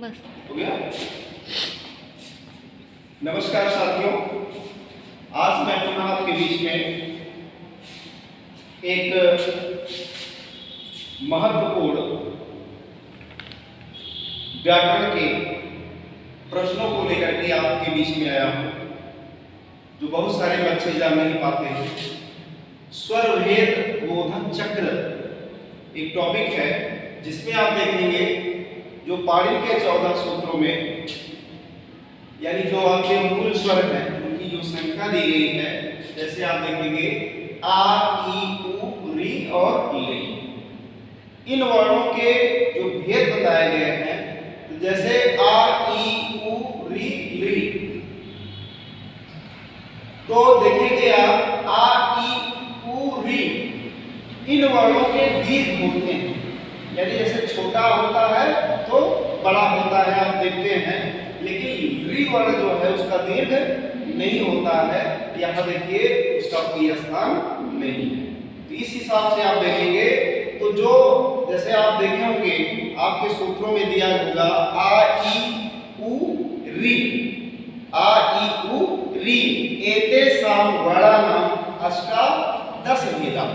बस हो गया। नमस्कार साथियों, आज मैं पुनः आपके बीच में एक महत्वपूर्ण व्याकरण के प्रश्नों को लेकर के आपके बीच में आया हूं, जो बहुत सारे बच्चे जान नहीं पाते हैं। स्वर भेद बोधन चक्र एक टॉपिक है जिसमें आप देखेंगे जो पाणिनि के 14 सूत्रों में, यानी जो आपके मूल स्वर हैं उनकी जो संख्या दी गई है, जैसे आप देखेंगे आ, ई, उ, री और ली, इन वर्णों के जो भेद बताए गए हैं, तो जैसे आ, ई, उ, री, ली, तो देखेंगे आप आ, ई, उ, री, इन वर्णों के दीर्घ होते हैं, यानी जैसे छोटा होता है तो बड़ा होता है, आप देखते हैं, लेकिन री वर्ण जो है उसका दीर्घ नहीं होता है। यहाँ देखिए उसका कोई स्थान नहीं है। तो इस हिसाब से आप देखेंगे तो जो जैसे आप देखे होंगे आपके सूत्रों में दिया होगा आ, ई, उ, री, आ, ई, उ, री, एते साम वर्णानाम अष्टादश भेदा।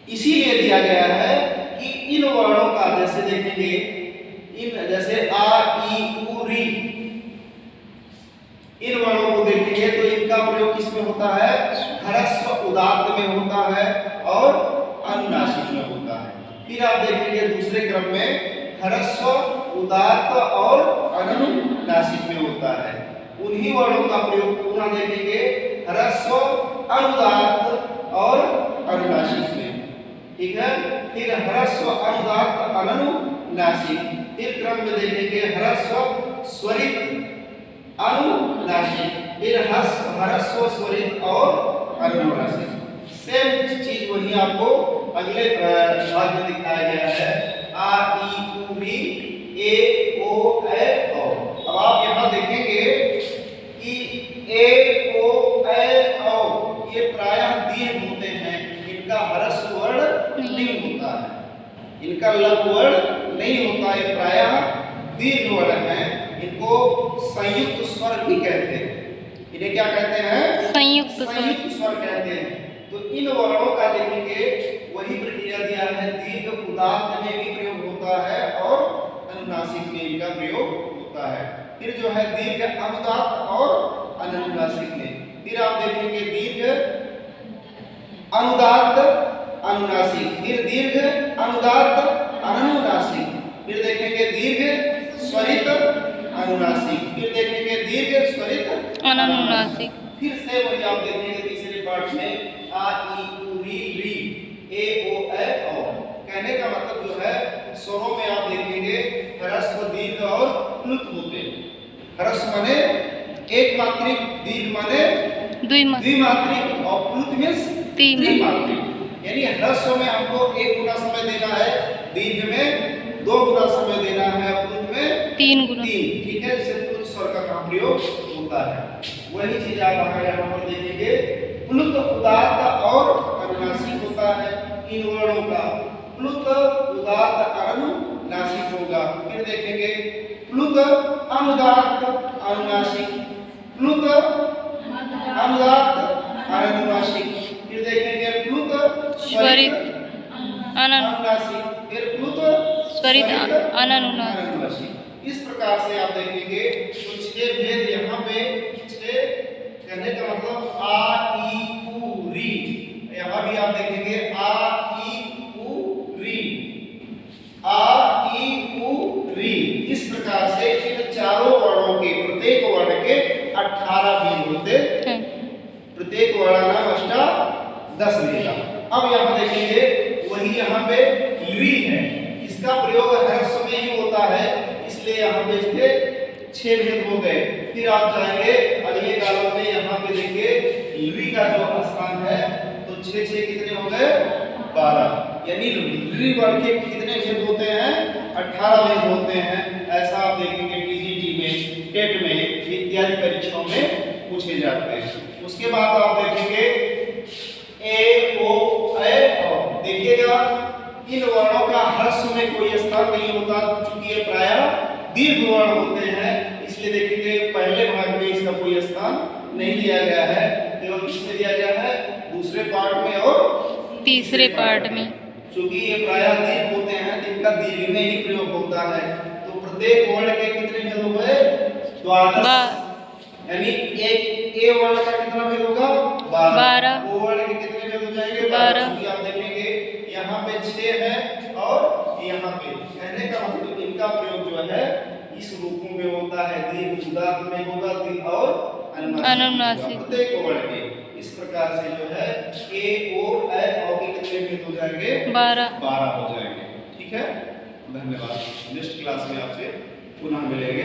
इसीलिए दिया गया है कि इन वर्णों का, जैसे देखेंगे इन, जैसे आ, ई, उ, री, इन वर्णों को देखेंगे तो इनका प्रयोग किसमें होता है? ह्रस्व उदात्त में होता है और अनुनासिक में होता है। फिर आप देखेंगे दूसरे क्रम में ह्रस्व उदात्त और अनुनासिक में होता है। उन्हीं वर्णों का प्रयोग पुनः देखेंगे ह्रस्व अनुदात्त और अनुनासिक में, ठीक है। फिर ह्रस्व अनुदात्त अनुनासिक, फिर क्रम में देखेंगे ह्रस्व स्वरित अनुनासिक, फिर ह्रस्व स्वरित और अनुनासिक। सेम चीज वही आपको अगले भाग में दिखाया गया है। आ, ई, उ, री, ए, ओ, ए, औ। अब आप यहाँ देखेंगे कि ए, ओ, ए, औ ये प्रायः दीर्घ होते हैं, इनका ह्रस्व वर्ण नहीं होता है, इनका लघु वर्ण नहीं होता है, प्रायः दीर्घ वर्ण है। इनको संयुक्त स्वर भी कहते हैं। इन्हें क्या कहते हैं? संयुक्त स्वर कहते हैं। तो इन वर्णों का देखेंगे वही प्रक्रिया दिया है, दीर्घ उदात्त में भी प्रयोग होता है और अनुनासिक में इनका प्रयोग होता है। फिर जो है दीर्घ अनुदात्त और अनुनासिक में, फिर आप देखेंगे दीर्घ अनुदात्त अनुनासिक, फिर दीर्घ अनुदात्त अनुनासिक, फिर देखेंगे दीर्घ स्वरित अनुनासिक, फिर देखेंगे दीर्घ स्वरित अनुनासिक। फिर से वही आप देखेंगे तीसरे पार्ट में आ, ई, उ, री, ए, ओ, ए, औ। कहने का मतलब जो है स्वरों में आप देखेंगे ह्रस्व, दीर्घ और प्लुत होते हैं। ह्रस्व माने एक मात्रिक, दीर्घ माने द्विमात्रिक और प्लुत में त्रिमात्रिक। यानी ह्रस्व में हमको 1 गुना समय देना है, दीर्घ में 2 गुना समय देना है, प्लुत में 3 गुना, ठीक है। इससे प्लुत स्वर का प्रयोग होता है। वही चीज आप यहाँ पर देखेंगे, प्लुत उदात्त और अनुनासिक होता है। इन वर्णों का प्लुत उदात्त अनुनासिक होगा। फिर देखेंगे प्लुत अनुदात्त अनुनासिक, प्लुत अनुदात्त अनुनासिक, फिर देखेंगे प्लुत स्वरित अनुनासिक, फिर प्लुत स्वरित अनुनासिक। इस प्रकार से आप देखेंगे तो 6 भेद यहाँ पे, 6 कहने का मतलब आ, ई, उ, री, यहाँ भी आप देखेंगे आ, ई, उ, री, आ, ई, उ, री। इस प्रकार से इन चारों वर्णों के प्रत्येक वर्ण के 18 भेद होते हैं। प्रत्येक वर्ण नाम अष्टादश भेद। अब यहाँ देखेंगे वही यहाँ पे री है, इसका प्रयोग ह्रस्व में ही होता है, इसलिए यहाँ पे इसके 6 भेद हो गए। फिर आप जाएंगे अगले कॉलम में, यहाँ पे देखिए ली का जो स्थान है तो 6 6 कितने हो गए? 12। यानी ली वर्ण के कितने भेद होते हैं? 18 भेद होते हैं। ऐसा आप देखेंगे टीजीटी में, टेट में, इत्यादि परीक्षाओं में पूछे जाते हैं। उसके बाद आप देखेंगे ए, ओ, ए, औ। देखिएगा इन वर्णों का ह्रस्व में कोई स्थान नहीं होता, चूंकि ये प्रायः दीर्घ वर्ण होते हैं, इसलिए देखेंगे पहले भाग में इसका कोई स्थान नहीं लिया गया है, केवल किसमें दिया गया है, दूसरे पार्ट में और तीसरे पार्ट में। क्योंकि ये प्रायः दीर्घ होते हैं, जिनका दीर्घ में ही प्रयोग होता है। तो प्रत्येक वर्ण के कितने भेद हो गए, 12, यानी एक ए वर्ण का कितना भेद होगा, 12। ओ वर्ण के कितने भेद हो जाएंगे, 12। क्योंकि आप देखेंगे यहाँ पे 6 है और यहाँ पे, कहने का मतलब इनका प्रयोग जो है इस रूपों में होता है, दीर्घ उदात्त में होगा, दीर्घ और अनुनासिक प्रत्येक वर्ण के। इस प्रकार से जो है ए ओ ए औ के कितने भेद हो जाएंगे, 12 हो जाएंगे। ठीक है, धन्यवाद। नेक्स्ट क्लास में आपसे पुनः मिलेंगे।